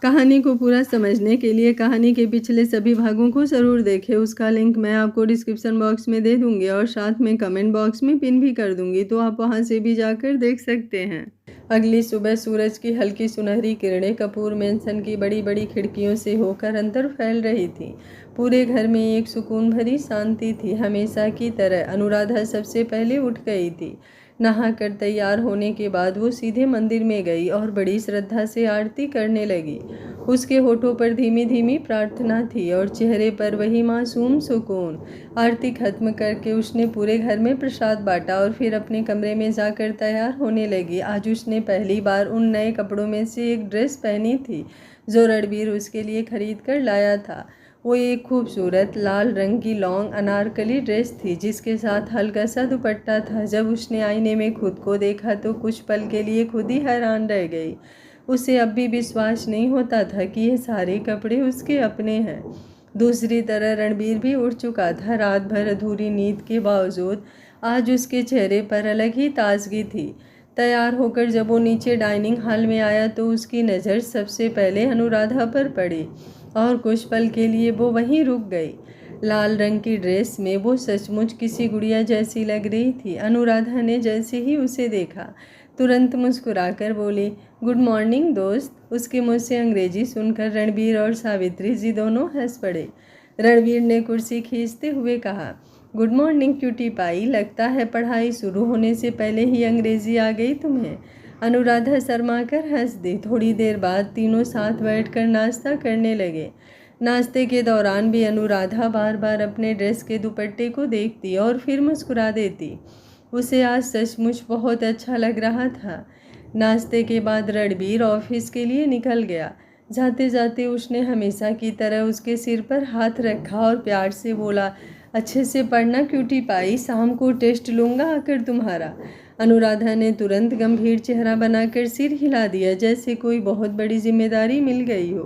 कहानी को पूरा समझने के लिए कहानी के पिछले सभी भागों को ज़रूर देखें। उसका लिंक मैं आपको डिस्क्रिप्शन बॉक्स में दे दूंगी और साथ में कमेंट बॉक्स में पिन भी कर दूंगी, तो आप वहां से भी जाकर देख सकते हैं। अगली सुबह सूरज की हल्की सुनहरी किरणें कपूर मेंशन की बड़ी बड़ी खिड़कियों से होकर अंदर फैल रही थी। पूरे घर में एक सुकून भरी शांति थी। हमेशा की तरह अनुराधा सबसे पहले उठ गई थी। नहाकर तैयार होने के बाद वो सीधे मंदिर में गई और बड़ी श्रद्धा से आरती करने लगी। उसके होठों पर धीमी धीमी प्रार्थना थी और चेहरे पर वही मासूम सुकून। आरती खत्म करके उसने पूरे घर में प्रसाद बांटा और फिर अपने कमरे में जाकर तैयार होने लगी। आज उसने पहली बार उन नए कपड़ों में से एक ड्रेस पहनी थी जो रणबीर उसके लिए खरीद कर लाया था। वो एक खूबसूरत लाल रंग की लॉन्ग अनारकली ड्रेस थी जिसके साथ हल्का सा दुपट्टा था। जब उसने आईने में खुद को देखा तो कुछ पल के लिए खुद ही हैरान रह गई। उसे अब भी विश्वास नहीं होता था कि ये सारे कपड़े उसके अपने हैं। दूसरी तरह रणबीर भी उठ चुका था। रात भर अधूरी नींद के बावजूद आज उसके चेहरे पर अलग ही ताजगी थी। तैयार होकर जब वो नीचे डाइनिंग हॉल में आया तो उसकी नज़र सबसे पहले अनुराधा पर पड़ी और कुछ पल के लिए वो वहीं रुक गई। लाल रंग की ड्रेस में वो सचमुच किसी गुड़िया जैसी लग रही थी। अनुराधा ने जैसे ही उसे देखा तुरंत मुस्कुराकर बोली, गुड मॉर्निंग दोस्त। उसके मुंह से अंग्रेजी सुनकर रणबीर और सावित्री जी दोनों हंस पड़े। रणबीर ने कुर्सी खींचते हुए कहा, गुड मॉर्निंग क्यूटी पाई, लगता है पढ़ाई शुरू होने से पहले ही अंग्रेजी आ गई तुम्हें। अनुराधा शर्माकर हंस दी। थोड़ी देर बाद तीनों साथ बैठकर नाश्ता करने लगे। नाश्ते के दौरान भी अनुराधा बार बार अपने ड्रेस के दुपट्टे को देखती और फिर मुस्कुरा देती। उसे आज सचमुच बहुत अच्छा लग रहा था। नाश्ते के बाद रणबीर ऑफिस के लिए निकल गया। जाते जाते उसने हमेशा की तरह उसके सिर पर हाथ रखा और प्यार से बोला, अच्छे से पढ़ना क्यूटी पाई, शाम को टेस्ट लूँगा आकर तुम्हारा। अनुराधा ने तुरंत गंभीर चेहरा बनाकर सिर हिला दिया जैसे कोई बहुत बड़ी जिम्मेदारी मिल गई हो।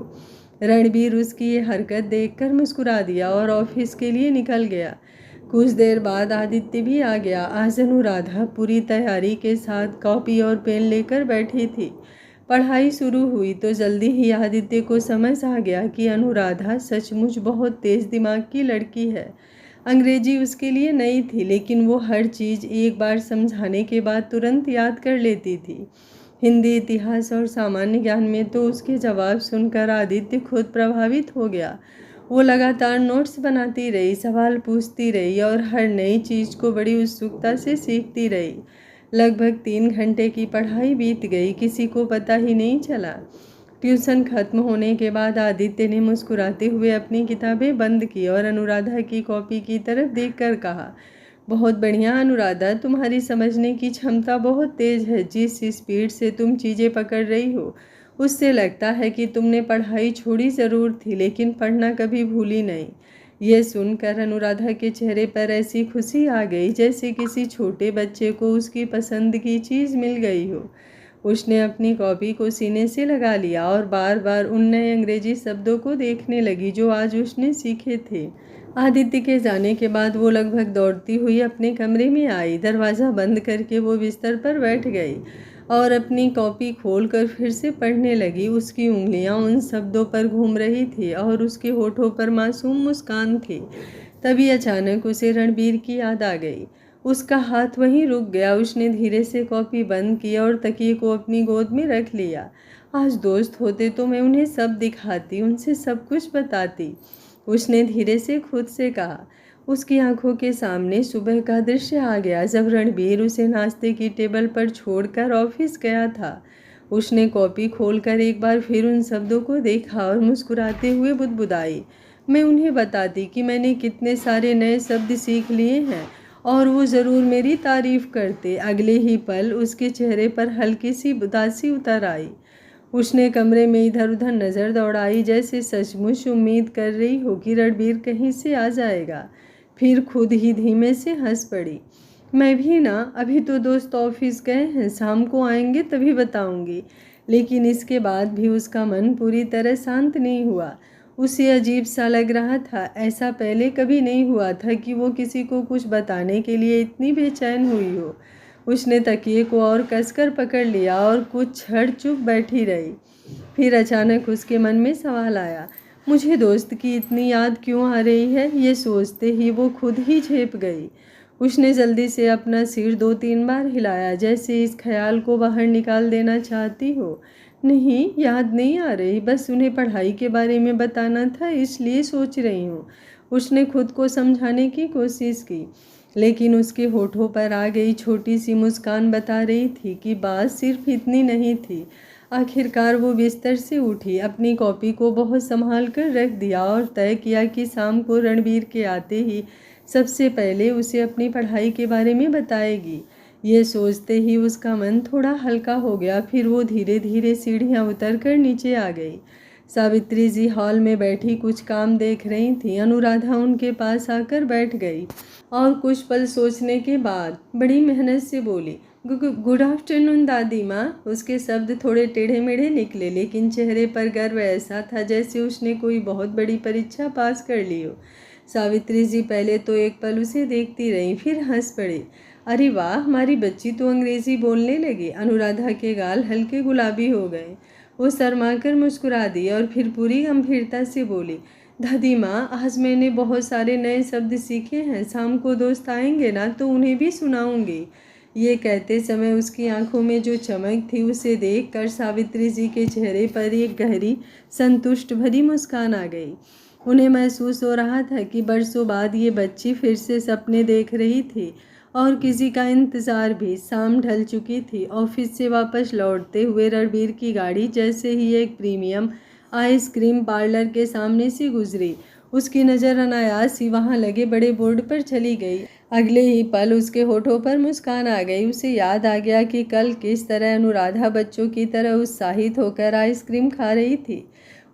रणबीर उसकी ये हरकत देखकर मुस्कुरा दिया और ऑफिस के लिए निकल गया। कुछ देर बाद आदित्य भी आ गया। आज अनुराधा पूरी तैयारी के साथ कॉपी और पेन लेकर बैठी थी। पढ़ाई शुरू हुई तो जल्दी ही आदित्य को समझ आ गया कि अनुराधा सचमुच बहुत तेज दिमाग की लड़की है। अंग्रेजी उसके लिए नई थी लेकिन वो हर चीज़ एक बार समझाने के बाद तुरंत याद कर लेती थी। हिंदी, इतिहास और सामान्य ज्ञान में तो उसके जवाब सुनकर आदित्य खुद प्रभावित हो गया। वो लगातार नोट्स बनाती रही, सवाल पूछती रही और हर नई चीज़ को बड़ी उत्सुकता से सीखती रही। लगभग 3 घंटे की पढ़ाई बीत गई, किसी को पता ही नहीं चला। ट्यूशन खत्म होने के बाद आदित्य ने मुस्कुराते हुए अपनी किताबें बंद की और अनुराधा की कॉपी की तरफ देखकर कहा, बहुत बढ़िया अनुराधा, तुम्हारी समझने की क्षमता बहुत तेज़ है। जिस स्पीड से तुम चीज़ें पकड़ रही हो उससे लगता है कि तुमने पढ़ाई छोड़ी ज़रूर थी लेकिन पढ़ना कभी भूली नहीं। यह सुनकर अनुराधा के चेहरे पर ऐसी खुशी आ गई जैसे किसी छोटे बच्चे को उसकी पसंद की चीज़ मिल गई हो। उसने अपनी कॉपी को सीने से लगा लिया और बार बार उन नए अंग्रेजी शब्दों को देखने लगी जो आज उसने सीखे थे। आदित्य के जाने के बाद वो लगभग दौड़ती हुई अपने कमरे में आई। दरवाज़ा बंद करके वो बिस्तर पर बैठ गई और अपनी कॉपी खोलकर फिर से पढ़ने लगी। उसकी उंगलियां उन शब्दों पर घूम रही थी और उसके होठों पर मासूम मुस्कान थी। तभी अचानक उसे रणबीर की याद आ गई। उसका हाथ वहीं रुक गया। उसने धीरे से कॉपी बंद की और तकिए को अपनी गोद में रख लिया। आज दोस्त होते तो मैं उन्हें सब दिखाती, उनसे सब कुछ बताती, उसने धीरे से खुद से कहा। उसकी आंखों के सामने सुबह का दृश्य आ गया जब रणबीर उसे नाश्ते की टेबल पर छोड़कर ऑफिस गया था। उसने कॉपी खोलकर एक बार फिर उन शब्दों को देखा और मुस्कुराते हुए बुदबुदाई, मैं उन्हें बताती कि मैंने कितने सारे नए शब्द सीख लिए हैं और वो ज़रूर मेरी तारीफ करते। अगले ही पल उसके चेहरे पर हल्की सी उदासी उतर आई। उसने कमरे में इधर उधर नज़र दौड़ाई जैसे सचमुच उम्मीद कर रही हो कि रणबीर कहीं से आ जाएगा। फिर खुद ही धीमे से हंस पड़ी, मैं भी ना, अभी तो दोस्त ऑफिस गए हैं, शाम को आएंगे तभी बताऊंगी। लेकिन इसके बाद भी उसका मन पूरी तरह शांत नहीं हुआ। उसे अजीब सा लग रहा था। ऐसा पहले कभी नहीं हुआ था कि वो किसी को कुछ बताने के लिए इतनी बेचैन हुई हो। उसने तकिए को और कसकर पकड़ लिया और कुछ क्षण चुप बैठी रही। फिर अचानक उसके मन में सवाल आया, मुझे दोस्त की इतनी याद क्यों आ रही है। ये सोचते ही वो खुद ही झेप गई। उसने जल्दी से अपना सिर 2-3 बार हिलाया, जैसे इस ख्याल को बाहर निकाल देना चाहती हो। नहीं, याद नहीं आ रही, बस उन्हें पढ़ाई के बारे में बताना था, इसलिए सोच रही हूँ। उसने खुद को समझाने की कोशिश की, लेकिन उसके होठों पर आ गई छोटी सी मुस्कान बता रही थी कि बात सिर्फ इतनी नहीं थी। आखिरकार वो बिस्तर से उठी, अपनी कॉपी को बहुत संभाल कर रख दिया और तय किया कि शाम को रणबीर के आते ही सबसे पहले उसे अपनी पढ़ाई के बारे में बताएगी। ये सोचते ही उसका मन थोड़ा हल्का हो गया। फिर वो धीरे धीरे सीढ़ियाँ उतर कर नीचे आ गई। सावित्री जी हॉल में बैठी कुछ काम देख रही थी। अनुराधा उनके पास आकर बैठ गई और कुछ पल सोचने के बाद बड़ी मेहनत से बोली, गुड आफ्टरनून दादी माँ। उसके शब्द थोड़े टेढ़े मेढ़े निकले, लेकिन चेहरे पर गर्व ऐसा था जैसे उसने कोई बहुत बड़ी परीक्षा पास कर ली हो। सावित्री जी पहले तो एक पल उसे देखती रहीं, फिर हंस पड़ी। अरे वाह, हमारी बच्ची तो अंग्रेजी बोलने लगी। अनुराधा के गाल हल्के गुलाबी हो गए। वो शर्माकर मुस्कुरा दी और फिर पूरी गंभीरता से बोली, दादी माँ, आज मैंने बहुत सारे नए शब्द सीखे हैं। शाम को दोस्त आएंगे ना, तो उन्हें भी सुनाऊंगी। ये कहते समय उसकी आंखों में जो चमक थी, उसे देखकर सावित्री जी के चेहरे पर एक गहरी संतुष्ट भरी मुस्कान आ गई। उन्हें महसूस हो रहा था कि बरसों बाद ये बच्ची फिर से सपने देख रही थी और किसी का इंतज़ार भी। शाम ढल चुकी थी। ऑफिस से वापस लौटते हुए रणबीर की गाड़ी जैसे ही एक प्रीमियम आइसक्रीम पार्लर के सामने से गुजरी, उसकी नज़र अनायास ही वहाँ लगे बड़े बोर्ड पर चली गई। अगले ही पल उसके होठों पर मुस्कान आ गई। उसे याद आ गया कि कल किस तरह अनुराधा बच्चों की तरह उत्साहित होकर आइसक्रीम खा रही थी।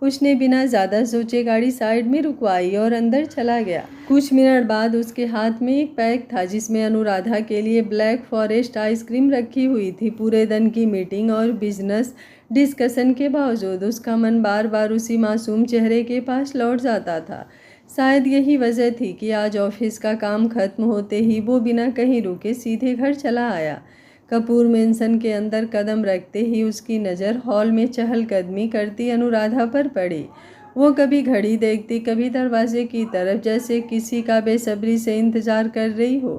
उसने बिना ज़्यादा सोचे गाड़ी साइड में रुकवाई और अंदर चला गया। कुछ मिनट बाद उसके हाथ में एक पैक था, जिसमें अनुराधा के लिए ब्लैक फॉरेस्ट आइसक्रीम रखी हुई थी। पूरे दिन की मीटिंग और बिजनेस डिस्कशन के बावजूद उसका मन बार बार उसी मासूम चेहरे के पास लौट जाता था। शायद यही वजह थी कि आज ऑफिस का काम खत्म होते ही वो बिना कहीं रुके सीधे घर चला आया। कपूर मेंशन के अंदर कदम रखते ही उसकी नज़र हॉल में चहलकदमी करती अनुराधा पर पड़ी। वो कभी घड़ी देखती, कभी दरवाजे की तरफ, जैसे किसी का बेसब्री से इंतज़ार कर रही हो।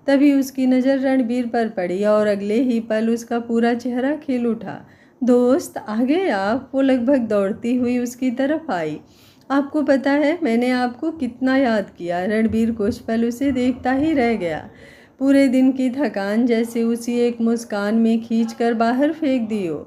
तभी उसकी नज़र रणबीर पर पड़ी और अगले ही पल उसका पूरा चेहरा खिल उठा। दोस्त, आ गए आप। वो लगभग दौड़ती हुई उसकी तरफ आई। आपको पता है मैंने आपको कितना याद किया। रणबीर कुछ पल उसे देखता ही रह गया। पूरे दिन की थकान जैसे उसी एक मुस्कान में खींचकर बाहर फेंक दी हो।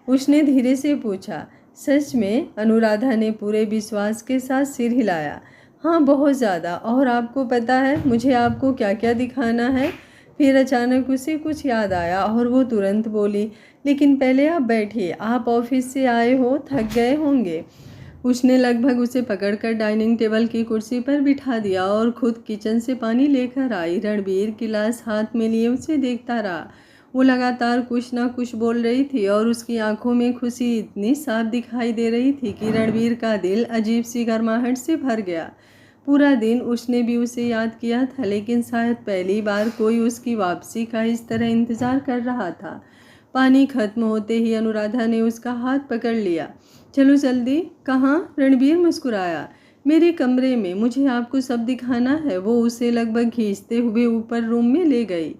उसने धीरे से पूछा, सच में? अनुराधा ने पूरे विश्वास के साथ सिर हिलाया। हाँ, बहुत ज़्यादा। और आपको पता है मुझे आपको क्या क्या दिखाना है? फिर अचानक उसे कुछ याद आया और वो तुरंत बोली, लेकिन पहले आप बैठिए, आप ऑफिस से आए हो, थक गए होंगे। उसने लगभग उसे पकड़कर डाइनिंग टेबल की कुर्सी पर बिठा दिया और खुद किचन से पानी लेकर आई। रणबीर गिलास हाथ में लिए उसे देखता रहा। वो लगातार कुछ ना कुछ बोल रही थी और उसकी आंखों में खुशी इतनी साफ दिखाई दे रही थी कि रणबीर का दिल अजीब सी गर्माहट से भर गया। पूरा दिन उसने भी उसे याद किया था, लेकिन शायद पहली बार कोई उसकी वापसी का इस तरह इंतज़ार कर रहा था। पानी खत्म होते ही अनुराधा ने उसका हाथ पकड़ लिया। चलो जल्दी। कहाँ? रणबीर मुस्कुराया। मेरे कमरे में, मुझे आपको सब दिखाना है। वो उसे लगभग खींचते हुए ऊपर रूम में ले गई।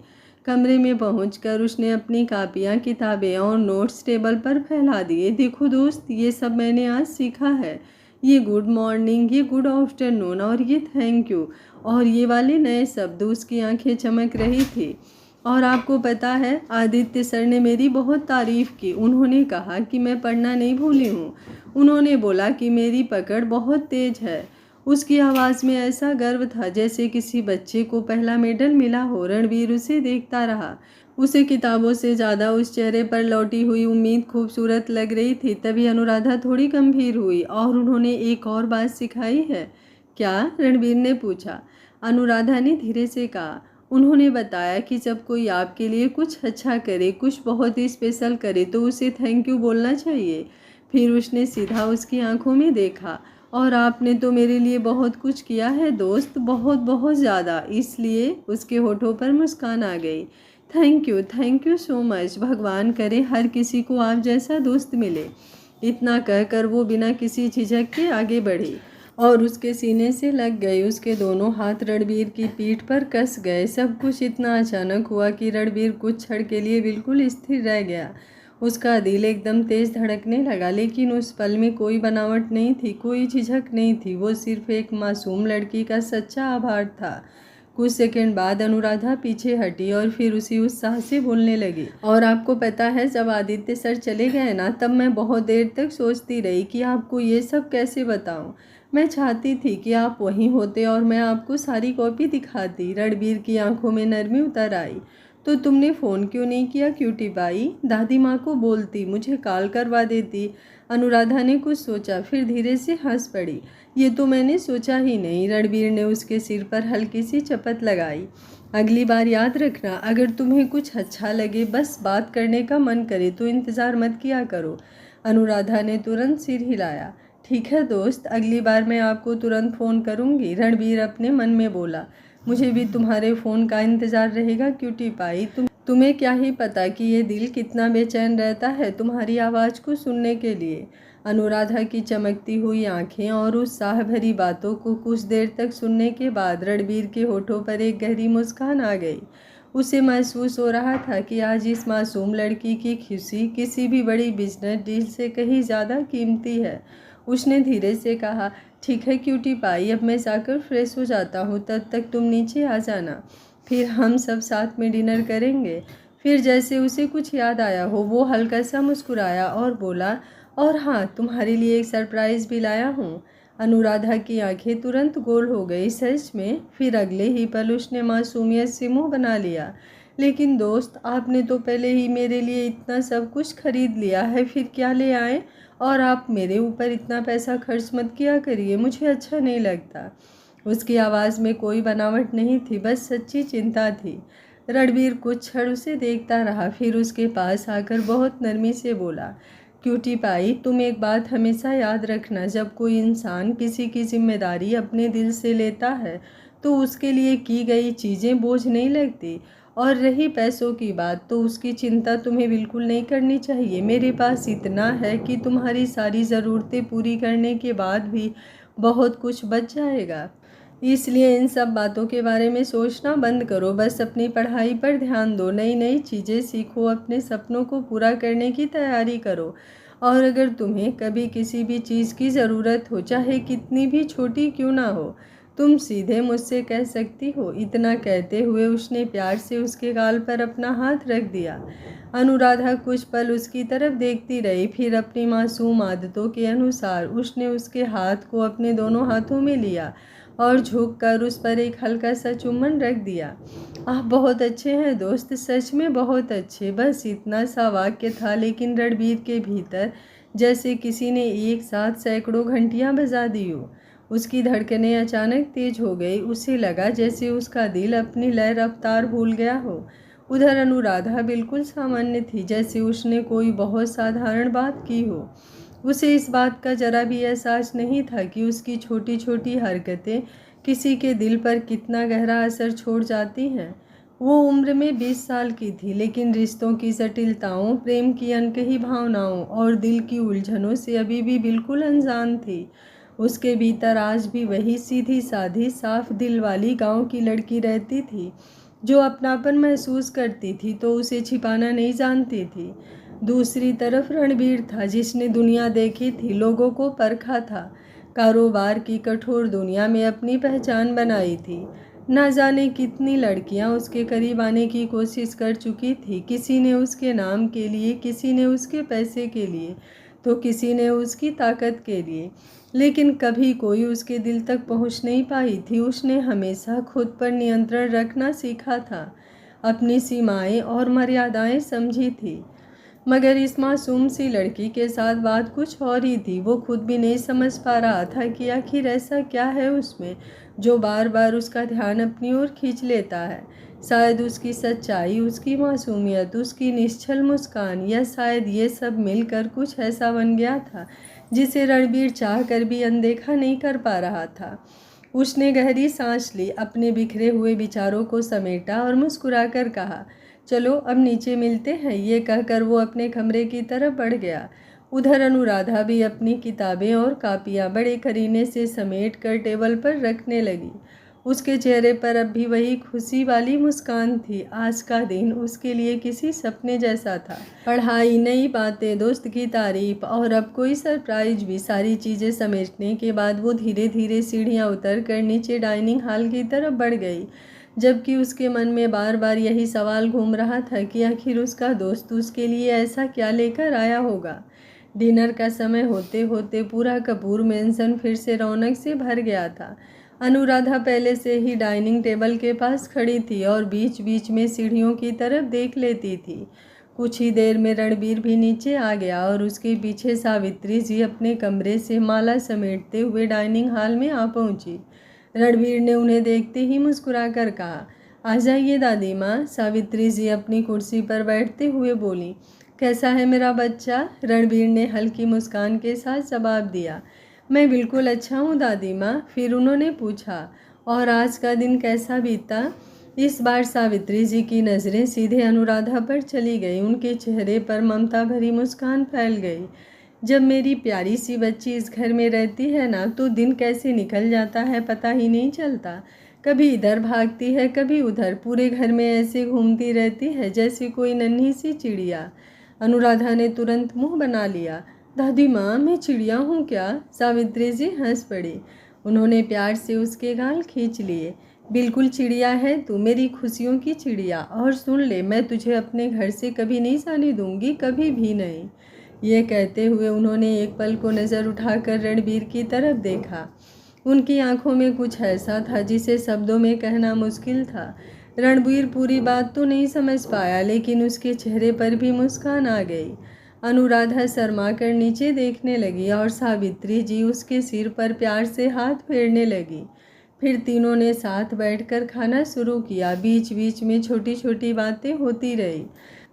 कमरे में पहुंचकर उसने अपनी कापियाँ, किताबें और नोट्स टेबल पर फैला दिए। देखो दोस्त, ये सब मैंने आज सीखा है। ये गुड मॉर्निंग, ये गुड आफ्टरनून और ये थैंक यू और ये वाले नए शब्द। उसकी आंखें चमक रही थी। और आपको पता है, आदित्य सर ने मेरी बहुत तारीफ़ की। उन्होंने कहा कि मैं पढ़ना नहीं भूली हूँ। उन्होंने बोला कि मेरी पकड़ बहुत तेज है। उसकी आवाज़ में ऐसा गर्व था जैसे किसी बच्चे को पहला मेडल मिला हो। रणबीर उसे देखता रहा। उसे किताबों से ज़्यादा उस चेहरे पर लौटी हुई उम्मीद खूबसूरत लग रही थी। तभी अनुराधा थोड़ी गंभीर हुई। और उन्होंने एक और बात सिखाई है क्या? रणबीर ने पूछा। अनुराधा ने धीरे से कहा, उन्होंने बताया कि जब कोई आपके लिए कुछ अच्छा करे, कुछ बहुत ही स्पेशल करे, तो उसे थैंक यू बोलना चाहिए। फिर उसने सीधा उसकी आंखों में देखा। और आपने तो मेरे लिए बहुत कुछ किया है दोस्त, बहुत बहुत ज़्यादा। इसलिए उसके होठों पर मुस्कान आ गई। Thank you so much. भगवान करे हर किसी को आप जैसा दोस्त मिले। इतना कहकर वो बिना किसी झिझक के आगे बढ़ी और उसके सीने से लग गई। उसके दोनों हाथ रणबीर की पीठ पर कस गए। सब कुछ इतना अचानक हुआ कि रणबीर कुछ क्षण के लिए बिल्कुल स्थिर रह गया। उसका दिल एकदम तेज धड़कने लगा, लेकिन उस पल में कोई बनावट नहीं थी, कोई झिझक नहीं थी। वो सिर्फ एक मासूम लड़की का सच्चा आभार था। कुछ सेकंड बाद अनुराधा पीछे हटी और फिर उसी उत्साह से बोलने लगी, और आपको पता है, जब आदित्य सर चले गए ना, तब मैं बहुत देर तक सोचती रही कि आपको ये सब कैसे बताऊं। मैं चाहती थी कि आप वहीं होते और मैं आपको सारी कॉपी दिखाती। रणबीर की आंखों में नरमी उतर आई। तो तुमने फ़ोन क्यों नहीं किया क्यूटी बाई? दादी माँ को बोलती, मुझे कॉल करवा देती। अनुराधा ने कुछ सोचा, फिर धीरे से हंस पड़ी। ये तो मैंने सोचा ही नहीं। रणबीर ने उसके सिर पर हल्की सी चपत लगाई। अगली बार याद रखना, अगर तुम्हें कुछ अच्छा लगे, बस बात करने का मन करे, तो इंतज़ार मत किया करो। अनुराधा ने तुरंत सिर हिलाया। ठीक है दोस्त, अगली बार मैं आपको तुरंत फ़ोन करूंगी। रणबीर अपने मन में बोला। मुझे भी तुम्हारे फ़ोन का इंतज़ार रहेगा क्यूटी पाई। तुम्हें क्या ही पता कि ये दिल कितना बेचैन रहता है तुम्हारी आवाज़ को सुनने के लिए। अनुराधा की चमकती हुई आंखें और उत्साह भरी बातों को कुछ देर तक सुनने के बाद रणबीर के होठों पर एक गहरी मुस्कान आ गई। उसे महसूस हो रहा था कि आज इस मासूम लड़की की खुशी किसी भी बड़ी बिजनेस डील से कहीं ज़्यादा कीमती है। उसने धीरे से कहा, ठीक है क्यूटी पाई, अब मैं जाकर फ्रेश हो जाता हूँ, तब तक तुम नीचे आ जाना, फिर हम सब साथ में डिनर करेंगे। फिर जैसे उसे कुछ याद आया हो, वो हल्का सा मुस्कुराया और बोला, और हाँ, तुम्हारे लिए एक सरप्राइज़ भी लाया हूँ। अनुराधा की आंखें तुरंत गोल हो गई। सच में? फिर अगले ही पल उसने मासूमियत से मुंह बना लिया। लेकिन दोस्त, आपने तो पहले ही मेरे लिए इतना सब कुछ खरीद लिया है, फिर क्या ले आए? और आप मेरे ऊपर इतना पैसा खर्च मत किया करिए, मुझे अच्छा नहीं लगता। उसकी आवाज़ में कोई बनावट नहीं थी, बस सच्ची चिंता थी। रणबीर कुछ क्षण उसे देखता रहा, फिर उसके पास आकर बहुत नरमी से बोला, क्यूटी पाई, तुम एक बात हमेशा याद रखना, जब कोई इंसान किसी की जिम्मेदारी अपने दिल से लेता है तो उसके लिए की गई चीज़ें बोझ नहीं लगती। और रही पैसों की बात, तो उसकी चिंता तुम्हें बिल्कुल नहीं करनी चाहिए। मेरे पास इतना है कि तुम्हारी सारी ज़रूरतें पूरी करने के बाद भी बहुत कुछ बच जाएगा। इसलिए इन सब बातों के बारे में सोचना बंद करो, बस अपनी पढ़ाई पर ध्यान दो, नई नई चीज़ें सीखो, अपने सपनों को पूरा करने की तैयारी करो। और अगर तुम्हें कभी किसी भी चीज़ की ज़रूरत हो, चाहे कितनी भी छोटी क्यों ना हो, तुम सीधे मुझसे कह सकती हो। इतना कहते हुए उसने प्यार से उसके गाल पर अपना हाथ रख दिया। अनुराधा कुछ पल उसकी तरफ देखती रही, फिर अपनी मासूम आदतों के अनुसार उसने उसके हाथ को अपने दोनों हाथों में लिया और झुककर उस पर एक हल्का सा चुम्बन रख दिया। आप बहुत अच्छे हैं दोस्त, सच में बहुत अच्छे। बस इतना सा वाक्य था, लेकिन रणबीर के भीतर जैसे किसी ने एक साथ सैकड़ों घंटियां बजा दी हो। उसकी धड़कनें अचानक तेज हो गई। उसे लगा जैसे उसका दिल अपनी लय रफ्तार भूल गया हो। उधर अनुराधा बिल्कुल सामान्य थी, जैसे उसने कोई बहुत साधारण बात की हो। उसे इस बात का जरा भी एहसास नहीं था कि उसकी छोटी छोटी हरकतें किसी के दिल पर कितना गहरा असर छोड़ जाती हैं। वो उम्र में 20 साल की थी, लेकिन रिश्तों की जटिलताओं, प्रेम की अनकही भावनाओं और दिल की उलझनों से अभी भी बिल्कुल अनजान थी। उसके भीतर आज भी वही सीधी साधी साफ दिल वाली गांव की लड़की रहती थी, जो अपनापन महसूस करती थी तो उसे छिपाना नहीं जानती थी। दूसरी तरफ रणबीर था, जिसने दुनिया देखी थी, लोगों को परखा था, कारोबार की कठोर दुनिया में अपनी पहचान बनाई थी। ना जाने कितनी लड़कियां उसके करीब आने की कोशिश कर चुकी थी, किसी ने उसके नाम के लिए, किसी ने उसके पैसे के लिए, तो किसी ने उसकी ताकत के लिए, लेकिन कभी कोई उसके दिल तक पहुंच नहीं पाई थी। उसने हमेशा खुद पर नियंत्रण रखना सीखा था, अपनी सीमाएं और मर्यादाएं समझी थी। मगर इस मासूम सी लड़की के साथ बात कुछ और ही थी। वो खुद भी नहीं समझ पा रहा था कि आखिर ऐसा क्या है उसमें जो बार बार उसका ध्यान अपनी ओर खींच लेता है। शायद उसकी सच्चाई, उसकी मासूमियत, उसकी निश्चल मुस्कान, या शायद ये सब मिलकर कुछ ऐसा बन गया था जिसे रणबीर चाह कर भी अनदेखा नहीं कर पा रहा था। उसने गहरी सांस ली, अपने बिखरे हुए विचारों को समेटा और मुस्कुराकर कहा, चलो अब नीचे मिलते हैं। ये कहकर वो अपने कमरे की तरफ बढ़ गया। उधर अनुराधा भी अपनी किताबें और कापियाँ बड़े करीने से समेट कर टेबल पर रखने लगी। उसके चेहरे पर अब भी वही खुशी वाली मुस्कान थी। आज का दिन उसके लिए किसी सपने जैसा था। पढ़ाई, नई बातें, दोस्त की तारीफ और अब कोई सरप्राइज भी। सारी चीज़ें समेटने के बाद वो धीरे धीरे सीढ़ियाँ उतर कर नीचे डाइनिंग हॉल की तरफ बढ़ गई, जबकि उसके मन में बार बार यही सवाल घूम रहा था कि आखिर उसका दोस्त उसके लिए ऐसा क्या लेकर आया होगा। डिनर का समय होते होते पूरा कपूर मेंशन फिर से रौनक से भर गया था। अनुराधा पहले से ही डाइनिंग टेबल के पास खड़ी थी और बीच बीच में सीढ़ियों की तरफ देख लेती थी। कुछ ही देर में रणबीर भी नीचे आ गया और उसके पीछे सावित्री जी अपने कमरे से माला समेटते हुए डाइनिंग हॉल में आ पहुंची। रणबीर ने उन्हें देखते ही मुस्कुरा कर कहा, आ जाइए दादी माँ। सावित्री जी अपनी कुर्सी पर बैठते हुए बोली, कैसा है मेरा बच्चा? रणबीर ने हल्की मुस्कान के साथ जवाब दिया, मैं बिल्कुल अच्छा हूँ दादी माँ। फिर उन्होंने पूछा, और आज का दिन कैसा बीता? इस बार सावित्री जी की नज़रें सीधे अनुराधा पर चली गई। उनके चेहरे पर ममता भरी मुस्कान फैल गई। जब मेरी प्यारी सी बच्ची इस घर में रहती है ना, तो दिन कैसे निकल जाता है पता ही नहीं चलता। कभी इधर भागती है, कभी उधर, पूरे घर में ऐसे घूमती रहती है जैसे कोई नन्ही सी चिड़िया। अनुराधा ने तुरंत मुंह बना लिया। दादी माँ, मैं चिड़िया हूँ क्या? सावित्री जी हंस पड़ी। उन्होंने प्यार से उसके गाल खींच लिए। बिल्कुल चिड़िया है तू, मेरी खुशियों की चिड़िया। और सुन ले, मैं तुझे अपने घर से कभी नहीं जाने दूंगी, कभी भी नहीं। ये कहते हुए उन्होंने एक पल को नज़र उठाकर रणबीर की तरफ देखा। उनकी आंखों में कुछ ऐसा था जिसे शब्दों में कहना मुश्किल था। रणबीर पूरी बात तो नहीं समझ पाया, लेकिन उसके चेहरे पर भी मुस्कान आ गई। अनुराधा शर्मा कर नीचे देखने लगी और सावित्री जी उसके सिर पर प्यार से हाथ फेरने लगी। फिर तीनों ने साथ बैठकर खाना शुरू किया। बीच बीच में छोटी छोटी बातें होती रही।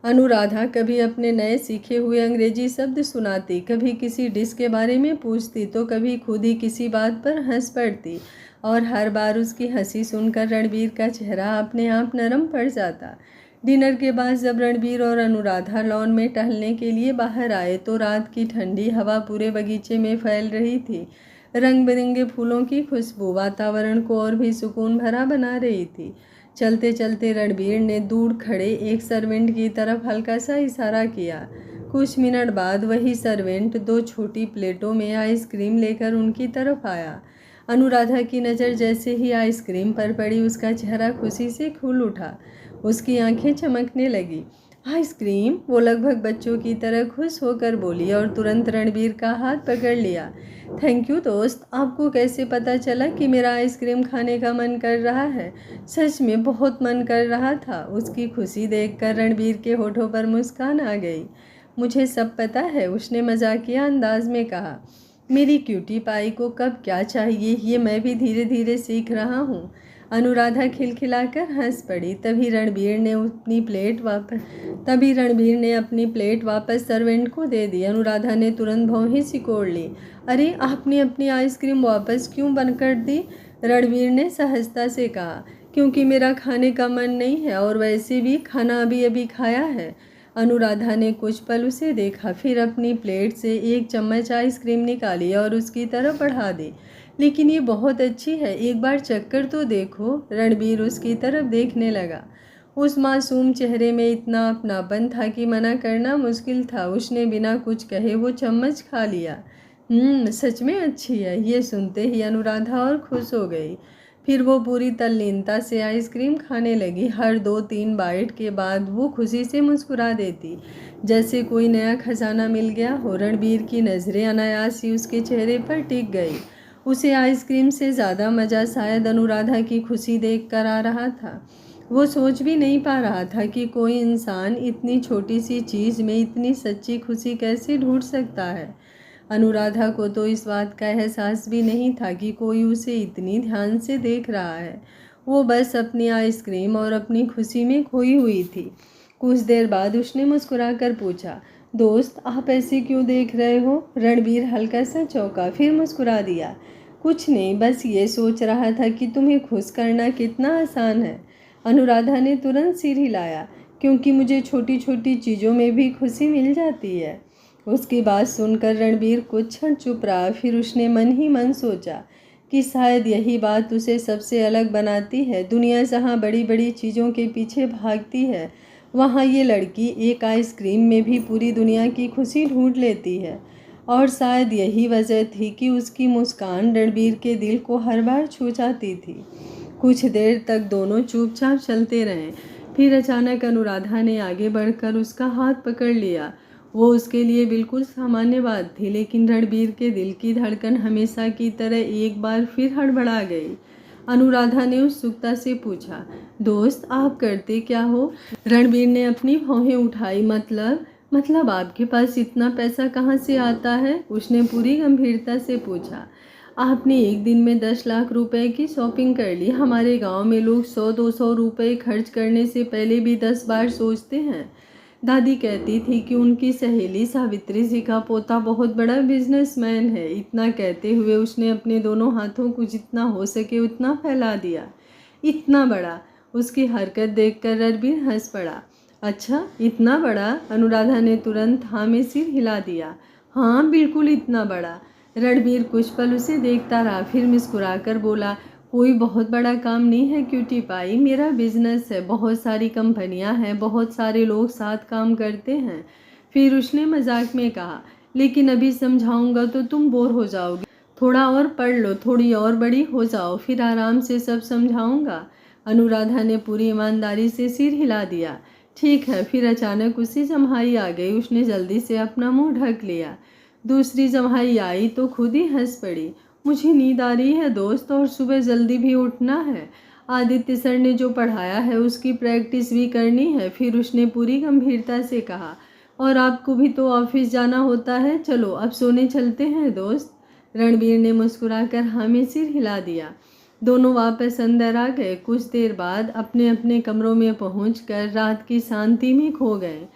अनुराधा कभी अपने नए सीखे हुए अंग्रेजी शब्द सुनाती, कभी किसी डिश के बारे में पूछती, तो कभी खुद ही किसी बात पर हंस पड़ती, और हर बार उसकी हंसी सुनकर रणबीर का चेहरा अपने आप नरम पड़ जाता। डिनर के बाद जब रणबीर और अनुराधा लॉन में टहलने के लिए बाहर आए, तो रात की ठंडी हवा पूरे बगीचे में फैल रही थी। रंग बिरंगे फूलों की खुशबू वातावरण को और भी सुकून भरा बना रही थी। चलते चलते रणबीर ने दूर खड़े एक सर्वेंट की तरफ हल्का सा इशारा किया। कुछ मिनट बाद वही सर्वेंट 2 छोटी प्लेटों में आइसक्रीम लेकर उनकी तरफ आया। अनुराधा की नज़र जैसे ही आइसक्रीम पर पड़ी, उसका चेहरा खुशी से खुल उठा। उसकी आंखें चमकने लगी। आइसक्रीम? वो लगभग बच्चों की तरह खुश होकर बोली और तुरंत रणबीर का हाथ पकड़ लिया। थैंक यू दोस्त, आपको कैसे पता चला कि मेरा आइसक्रीम खाने का मन कर रहा है? सच में बहुत मन कर रहा था। उसकी खुशी देखकर रणबीर के होठों पर मुस्कान आ गई। मुझे सब पता है, उसने मजाकिया अंदाज में कहा। मेरी क्यूटी पाई को कब क्या चाहिए, ये मैं भी धीरे धीरे सीख रहा हूँ। अनुराधा खिलखिलाकर हंस पड़ी। तभी रणबीर ने अपनी प्लेट वापस सर्वेंट को दे दी। अनुराधा ने तुरंत भौहें सिकोड़ ली। अरे, आपने अपनी आइसक्रीम वापस क्यों बंद कर दी? रणबीर ने सहजता से कहा। क्योंकि मेरा खाने का मन नहीं है, और वैसे भी खाना अभी अभी खाया है। अनुराधा ने कुछ पल उसे देखा, फिर अपनी प्लेट से एक चम्मच आइसक्रीम निकाली और उसकी तरफ बढ़ा दी। लेकिन ये बहुत अच्छी है, एक बार चक्कर तो देखो। रणबीर उसकी तरफ देखने लगा। उस मासूम चेहरे में इतना अपनापन था कि मना करना मुश्किल था। उसने बिना कुछ कहे वो चम्मच खा लिया। सच में अच्छी है। ये सुनते ही अनुराधा और खुश हो गई। फिर वो पूरी तल्लीनता से आइसक्रीम खाने लगी। हर 2-3 बाइट के बाद वो खुशी से मुस्कुरा देती, जैसे कोई नया खजाना मिल गया हो। रणबीर की नज़रें अनायास ही उसके चेहरे पर टिक गई। उसे आइसक्रीम से ज़्यादा मज़ा शायद अनुराधा की खुशी देखकर आ रहा था। वो सोच भी नहीं पा रहा था कि कोई इंसान इतनी छोटी सी चीज़ में इतनी सच्ची खुशी कैसे ढूंढ सकता है। अनुराधा को तो इस बात का एहसास भी नहीं था कि कोई उसे इतनी ध्यान से देख रहा है। वो बस अपनी आइसक्रीम और अपनी खुशी में खोई हुई थी। कुछ देर बाद उसने मुस्कुराकर पूछा, दोस्त, आप ऐसे क्यों देख रहे हो? रणबीर हल्का सा चौंका, फिर मुस्कुरा दिया। कुछ नहीं, बस ये सोच रहा था कि तुम्हें खुश करना कितना आसान है। अनुराधा ने तुरंत सिर हिलाया। क्योंकि मुझे छोटी छोटी चीज़ों में भी खुशी मिल जाती है। उसकी बात सुनकर रणबीर कुछ क्षण चुप रहा। फिर उसने मन ही मन सोचा कि शायद यही बात उसे सबसे अलग बनाती है। दुनिया जहाँ बड़ी बड़ी चीज़ों के पीछे भागती है, वहाँ ये लड़की एक आइसक्रीम में भी पूरी दुनिया की खुशी ढूंढ लेती है। और शायद यही वजह थी कि उसकी मुस्कान रणबीर के दिल को हर बार छू जाती थी। कुछ देर तक दोनों चुपचाप चलते रहे। फिर अचानक अनुराधा ने आगे बढ़कर उसका हाथ पकड़ लिया। वो उसके लिए बिल्कुल सामान्य बात थी, लेकिन रणबीर के दिल की धड़कन हमेशा की तरह एक बार फिर हड़बड़ा गई। अनुराधा ने उत्सुकता से पूछा, दोस्त आप करते क्या हो? रणबीर ने अपनी भौहें उठाई। मतलब आपके पास इतना पैसा कहाँ से आता है? उसने पूरी गंभीरता से पूछा। आपने एक दिन में 10 लाख रुपए की शॉपिंग कर ली। हमारे गांव में लोग 100-200 रुपए खर्च करने से पहले भी 10 बार सोचते हैं। दादी कहती थी कि उनकी सहेली सावित्री जी का पोता बहुत बड़ा बिजनेसमैन है। इतना कहते हुए उसने अपने दोनों हाथों को जितना हो सके उतना फैला दिया। इतना बड़ा? उसकी हरकत देखकर रणबीर हंस पड़ा। अच्छा, इतना बड़ा? अनुराधा ने तुरंत हाँ में सिर हिला दिया। हाँ, बिल्कुल इतना बड़ा। रणबीर कुछ पल उसे देखता रहा, फिर मुस्कुराकर बोला, कोई बहुत बड़ा काम नहीं है क्यूटी पाई, मेरा बिजनेस है, बहुत सारी कंपनियां हैं, बहुत सारे लोग साथ काम करते हैं। फिर उसने मजाक में कहा, लेकिन अभी समझाऊंगा तो तुम बोर हो जाओगे। थोड़ा और पढ़ लो, थोड़ी और बड़ी हो जाओ, फिर आराम से सब समझाऊंगा। अनुराधा ने पूरी ईमानदारी से सिर हिला दिया। ठीक है। फिर अचानक उसे जम्हाई आ गई। उसने जल्दी से अपना मुंह ढक लिया। दूसरी जम्हाई आई तो खुद ही हंस पड़ी। मुझे नींद आ रही है दोस्त, और सुबह जल्दी भी उठना है। आदित्य सर ने जो पढ़ाया है उसकी प्रैक्टिस भी करनी है। फिर उसने पूरी गंभीरता से कहा, और आपको भी तो ऑफिस जाना होता है। चलो अब सोने चलते हैं दोस्त। रणबीर ने मुस्कुराकर हाँ में सिर हिला दिया। दोनों वापस अंदर आ गए। कुछ देर बाद अपने अपने कमरों में पहुंचकर रात की शांति में खो गए।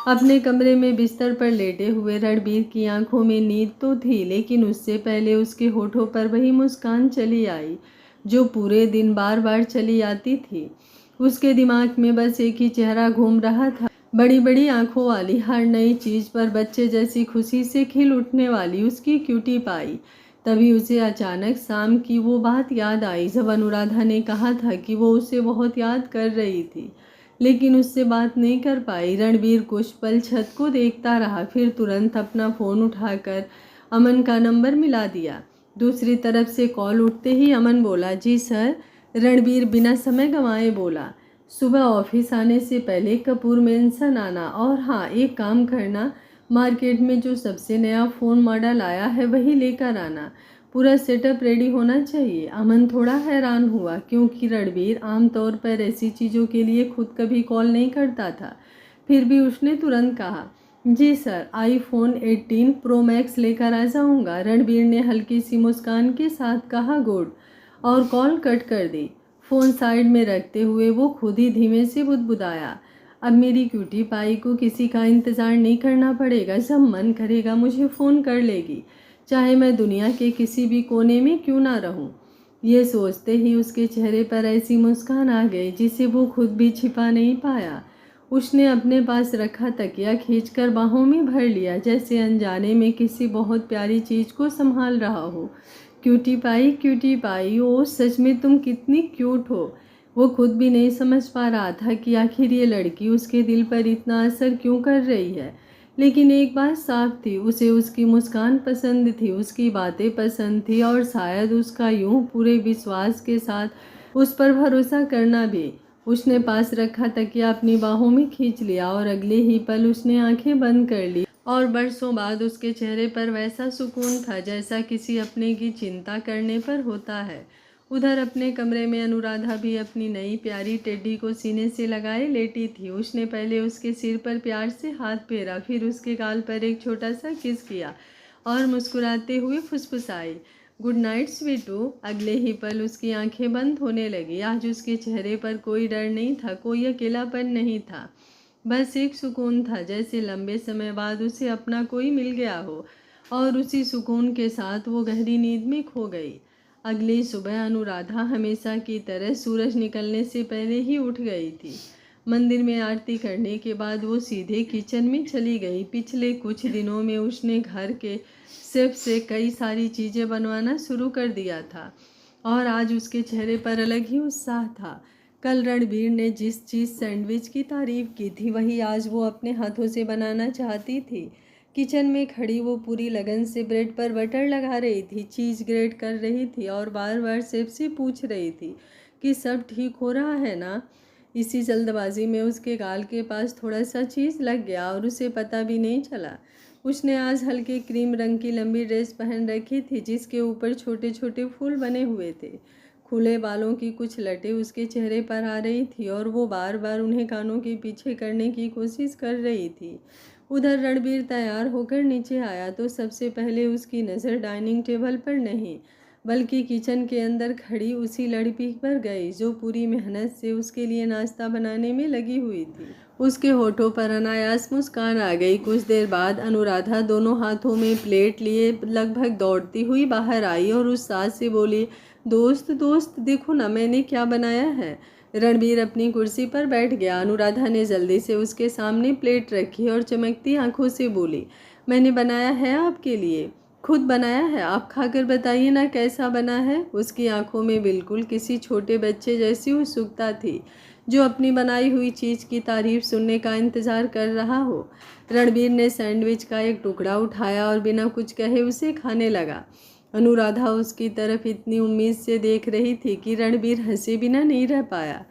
अपने कमरे में बिस्तर पर लेटे हुए रणबीर की आंखों में नींद तो थी, लेकिन उससे पहले उसके होठों पर वही मुस्कान चली आई जो पूरे दिन बार बार चली आती थी। उसके दिमाग में बस एक ही चेहरा घूम रहा था, बड़ी बड़ी आंखों वाली, हर नई चीज पर बच्चे जैसी खुशी से खिल उठने वाली उसकी क्यूटी पाई। तभी उसे अचानक शाम की वो बात याद आई जब अनुराधा ने कहा था कि वो उसे बहुत याद कर रही थी, लेकिन उससे बात नहीं कर पाई। रणबीर कुछ पल छत को देखता रहा, फिर तुरंत अपना फ़ोन उठाकर अमन का नंबर मिला दिया। दूसरी तरफ से कॉल उठते ही अमन बोला, जी सर। रणबीर बिना समय गंवाए बोला, सुबह ऑफिस आने से पहले कपूर मेंशन आना, और हाँ एक काम करना, मार्केट में जो सबसे नया फ़ोन मॉडल आया है वही लेकर आना। पूरा सेटअप रेडी होना चाहिए। अमन थोड़ा हैरान हुआ, क्योंकि रणबीर आमतौर पर ऐसी चीज़ों के लिए खुद कभी कॉल नहीं करता था। फिर भी उसने तुरंत कहा, जी सर, आईफोन 18 प्रो मैक्स लेकर आ जाऊँगा। रणबीर ने हल्की सी मुस्कान के साथ कहा, गुड, और कॉल कट कर दी। फ़ोन साइड में रखते हुए वो खुद ही धीमे से बुदबुदाया, अब मेरी क्यूटी पाई को किसी का इंतज़ार नहीं करना पड़ेगा। जब मन करेगा मुझे फ़ोन कर लेगी, चाहे मैं दुनिया के किसी भी कोने में क्यों ना रहूं। ये सोचते ही उसके चेहरे पर ऐसी मुस्कान आ गई जिसे वो खुद भी छिपा नहीं पाया। उसने अपने पास रखा तकिया खींचकर बाहों में भर लिया, जैसे अनजाने में किसी बहुत प्यारी चीज़ को संभाल रहा हो। क्यूटी पाई, ओ सच में तुम कितनी क्यूट हो। वो खुद भी नहीं समझ पा रहा था कि आखिर ये लड़की उसके दिल पर इतना असर क्यों कर रही है। लेकिन एक बात साफ थी, उसे उसकी मुस्कान पसंद थी, उसकी बातें पसंद थी, और शायद उसका यूं पूरे विश्वास के साथ उस पर भरोसा करना भी। उसने पास रखा तकिया अपनी बाहों में खींच लिया, और अगले ही पल उसने आंखें बंद कर ली, और बरसों बाद उसके चेहरे पर वैसा सुकून था जैसा किसी अपने की चिंता करने पर होता है। उधर अपने कमरे में अनुराधा भी अपनी नई प्यारी टेडी को सीने से लगाए लेटी थी। उसने पहले उसके सिर पर प्यार से हाथ फेरा, फिर उसके गाल पर एक छोटा सा किस किया, और मुस्कुराते हुए फुसफुसाई, गुड नाइट स्वीटू। अगले ही पल उसकी आंखें बंद होने लगी। आज उसके चेहरे पर कोई डर नहीं था, कोई अकेलापन नहीं था, बस एक सुकून था, जैसे लंबे समय बाद उसे अपना कोई मिल गया हो। और उसी सुकून के साथ वो गहरी नींद में खो गई। अगली सुबह अनुराधा हमेशा की तरह सूरज निकलने से पहले ही उठ गई थी। मंदिर में आरती करने के बाद वो सीधे किचन में चली गई। पिछले कुछ दिनों में उसने घर के शेफ से कई सारी चीज़ें बनवाना शुरू कर दिया था और आज उसके चेहरे पर अलग ही उत्साह था। कल रणबीर ने जिस चीज़ सैंडविच की तारीफ़ की थी वही आज वो अपने हाथों से बनाना चाहती थी। किचन में खड़ी वो पूरी लगन से ब्रेड पर बटर लगा रही थी, चीज़ ग्रेट कर रही थी और बार बार शेफ से पूछ रही थी कि सब ठीक हो रहा है ना। इसी जल्दबाजी में उसके गाल के पास थोड़ा सा चीज़ लग गया और उसे पता भी नहीं चला। उसने आज हल्के क्रीम रंग की लंबी ड्रेस पहन रखी थी जिसके ऊपर छोटे छोटे फूल बने हुए थे। खुले बालों की कुछ लटें उसके चेहरे पर आ रही थी और वो बार बार उन्हें कानों के पीछे करने की कोशिश कर रही थी। उधर रणबीर तैयार होकर नीचे आया तो सबसे पहले उसकी नज़र डाइनिंग टेबल पर नहीं बल्कि किचन के अंदर खड़ी उसी लड़की पर गई जो पूरी मेहनत से उसके लिए नाश्ता बनाने में लगी हुई थी। उसके होठों पर अनायास मुस्कान आ गई। कुछ देर बाद अनुराधा दोनों हाथों में प्लेट लिए लगभग दौड़ती हुई बाहर आई और उस सास से बोली, दोस्त दोस्त देखो ना मैंने क्या बनाया है। रणबीर अपनी कुर्सी पर बैठ गया। अनुराधा ने जल्दी से उसके सामने प्लेट रखी और चमकती आंखों से बोली, मैंने बनाया है आपके लिए, खुद बनाया है, आप खाकर बताइए ना कैसा बना है। उसकी आंखों में बिल्कुल किसी छोटे बच्चे जैसी उत्सुकता थी जो अपनी बनाई हुई चीज़ की तारीफ सुनने का इंतज़ार कर रहा हो। रणबीर ने सैंडविच का एक टुकड़ा उठाया और बिना कुछ कहे उसे खाने लगा। अनुराधा उसकी तरफ इतनी उम्मीद से देख रही थी कि रणबीर हंसे बिना नहीं रह पाया।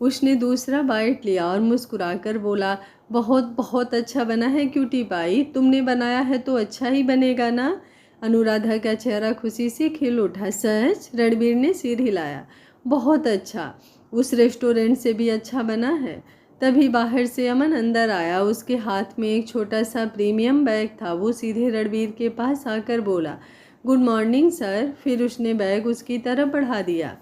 उसने दूसरा बाइट लिया और मुस्कुराकर बोला, बहुत बहुत अच्छा बना है क्यूटी पाई, तुमने बनाया है तो अच्छा ही बनेगा ना। अनुराधा का चेहरा खुशी से खिल उठा। सच? रणबीर ने सिर हिलाया। बहुत अच्छा, उस रेस्टोरेंट से भी अच्छा बना है। तभी बाहर से अमन अंदर आया। उसके हाथ में एक छोटा सा प्रीमियम बैग था। वो सीधे रणबीर के पास आकर बोला, गुड मॉर्निंग सर। फिर उसने बैग उसकी तरफ बढ़ा दिया।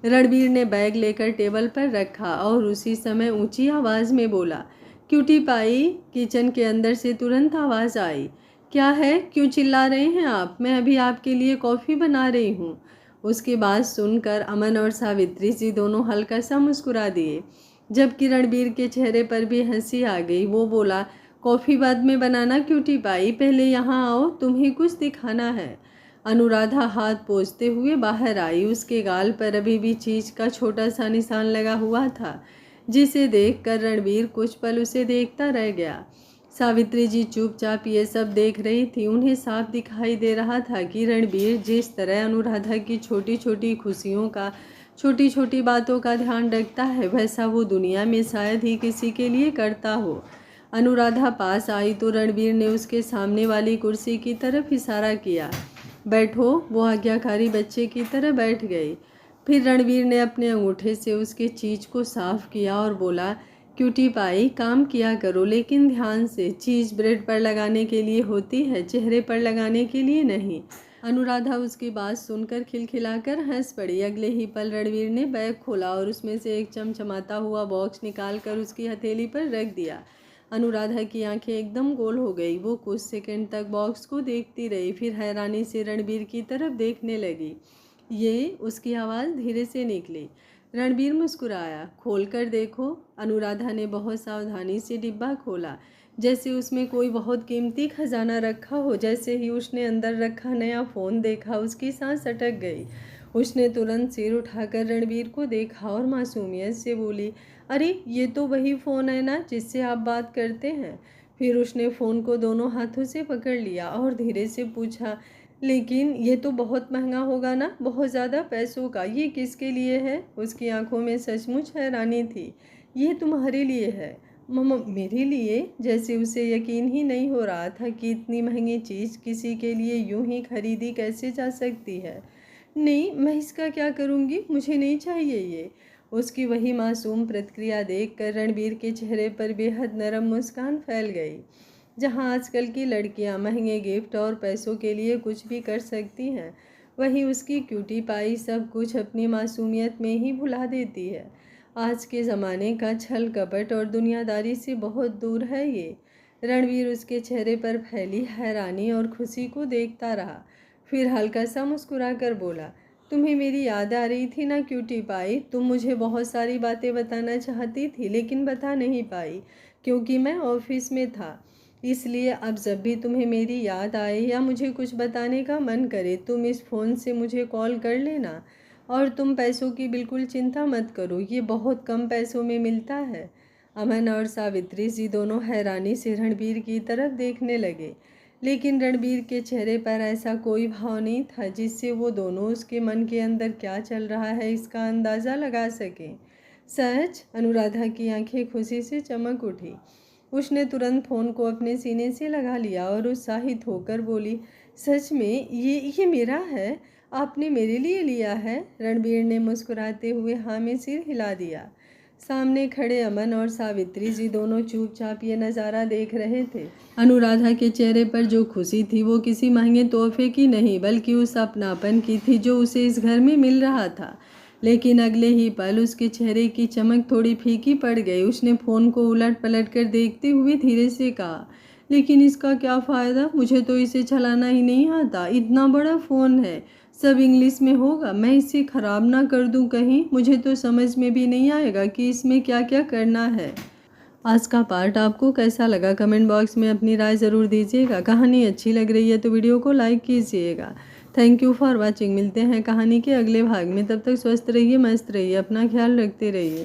रणबीर ने बैग लेकर टेबल पर रखा और उसी समय ऊंची आवाज़ में बोला, क्यूटी पाई। किचन के अंदर से तुरंत आवाज़ आई, क्या है, क्यों चिल्ला रहे हैं आप, मैं अभी आपके लिए कॉफ़ी बना रही हूँ। उसकी बात सुनकर अमन और सावित्री जी दोनों हल्का सा मुस्कुरा दिए जबकि रणबीर के चेहरे पर भी हंसी आ गई। वो बोला, कॉफ़ी बाद में बनाना क्यूटी पाई, पहले यहाँ आओ, तुम्हें कुछ दिखाना है। अनुराधा हाथ पोंछते हुए बाहर आई। उसके गाल पर अभी भी चीज का छोटा सा निशान लगा हुआ था जिसे देखकर रणबीर कुछ पल उसे देखता रह गया। सावित्री जी चुपचाप ये सब देख रही थी। उन्हें साफ दिखाई दे रहा था कि रणबीर जिस तरह अनुराधा की छोटी छोटी खुशियों का, छोटी छोटी बातों का ध्यान रखता है वैसा वो दुनिया में शायद ही किसी के लिए करता हो। अनुराधा पास आई तो रणबीर ने उसके सामने वाली कुर्सी की तरफ इशारा किया। बैठो। वो आज्ञाकारी बच्चे की तरह बैठ गई। फिर रणबीर ने अपने अंगूठे से उसके चीज को साफ किया और बोला, क्यूटी पाई, काम किया करो लेकिन ध्यान से। चीज़ ब्रेड पर लगाने के लिए होती है, चेहरे पर लगाने के लिए नहीं। अनुराधा उसकी बात सुनकर खिलखिलाकर हंस पड़ी। अगले ही पल रणबीर ने बैग खोला और उसमें से एक चमचमाता हुआ बॉक्स निकालकर उसकी हथेली पर रख दिया। अनुराधा की आंखें एकदम गोल हो गई। वो कुछ सेकंड तक बॉक्स को देखती रही, फिर हैरानी से रणबीर की तरफ देखने लगी। ये, उसकी आवाज़ धीरे से निकली। रणबीर मुस्कुराया। खोलकर देखो। अनुराधा ने बहुत सावधानी से डिब्बा खोला, जैसे उसमें कोई बहुत कीमती खजाना रखा हो। जैसे ही उसने अंदर रखा नया फ़ोन देखा उसकी सांस अटक गई। उसने तुरंत सिर उठाकर रणबीर को देखा और मासूमियत से बोली, अरे ये तो वही फ़ोन है ना जिससे आप बात करते हैं। फिर उसने फ़ोन को दोनों हाथों से पकड़ लिया और धीरे से पूछा, लेकिन ये तो बहुत महंगा होगा ना, बहुत ज़्यादा पैसों का, ये किसके लिए है? उसकी आंखों में सचमुच हैरानी थी। ये तुम्हारे लिए है। मम्मा, मेरे लिए? जैसे उसे यकीन ही नहीं हो रहा था कि इतनी महंगी चीज़ किसी के लिए यूं ही खरीदी कैसे जा सकती है। नहीं, मैं इसका क्या करूँगी, मुझे नहीं चाहिए ये। उसकी वही मासूम प्रतिक्रिया देखकर रणबीर के चेहरे पर बेहद नरम मुस्कान फैल गई। जहाँ आजकल की लड़कियाँ महंगे गिफ्ट और पैसों के लिए कुछ भी कर सकती हैं, वहीं उसकी क्यूटी पाई सब कुछ अपनी मासूमियत में ही भुला देती है। आज के ज़माने का छल कपट और दुनियादारी से बहुत दूर है ये। रणबीर उसके चेहरे पर फैली हैरानी और खुशी को देखता रहा, फिर हल्का सा मुस्कुराकर बोला, तुम्हें मेरी याद आ रही थी ना क्यूटी पाई। तुम मुझे बहुत सारी बातें बताना चाहती थी लेकिन बता नहीं पाई क्योंकि मैं ऑफिस में था। इसलिए अब जब भी तुम्हें मेरी याद आए या मुझे कुछ बताने का मन करे तुम इस फ़ोन से मुझे कॉल कर लेना। और तुम पैसों की बिल्कुल चिंता मत करो, ये बहुत कम पैसों में मिलता है। अमन और सावित्री जी दोनों हैरानी से रणबीर की तरफ देखने लगे, लेकिन रणबीर के चेहरे पर ऐसा कोई भाव नहीं था जिससे वो दोनों उसके मन के अंदर क्या चल रहा है इसका अंदाज़ा लगा सकें। सच? अनुराधा की आंखें खुशी से चमक उठी। उसने तुरंत फ़ोन को अपने सीने से लगा लिया और उत्साहित होकर बोली, सच में ये मेरा है? आपने मेरे लिए लिया है? रणबीर ने मुस्कुराते हुए हाँ में सिर हिला दिया। सामने खड़े अमन और सावित्री जी दोनों चुपचाप ये नज़ारा देख रहे थे। अनुराधा के चेहरे पर जो खुशी थी वो किसी महंगे तोहफे की नहीं बल्कि उस अपनापन की थी जो उसे इस घर में मिल रहा था। लेकिन अगले ही पल उसके चेहरे की चमक थोड़ी फीकी पड़ गई। उसने फ़ोन को उलट पलट कर देखते हुए धीरे से कहा, लेकिन इसका क्या फ़ायदा? मुझे तो इसे चलाना ही नहीं आता। इतना बड़ा फ़ोन है, सब इंग्लिश में होगा, मैं इसे ख़राब ना कर दूं कहीं। मुझे तो समझ में भी नहीं आएगा कि इसमें क्या क्या करना है। आज का पार्ट आपको कैसा लगा कमेंट बॉक्स में अपनी राय ज़रूर दीजिएगा। कहानी अच्छी लग रही है तो वीडियो को लाइक कीजिएगा। Thank you for watching. मिलते हैं कहानी के अगले भाग में, तब तक स्वस्थ रहिए, मस्त रहिए, अपना ख्याल रखते रहिए।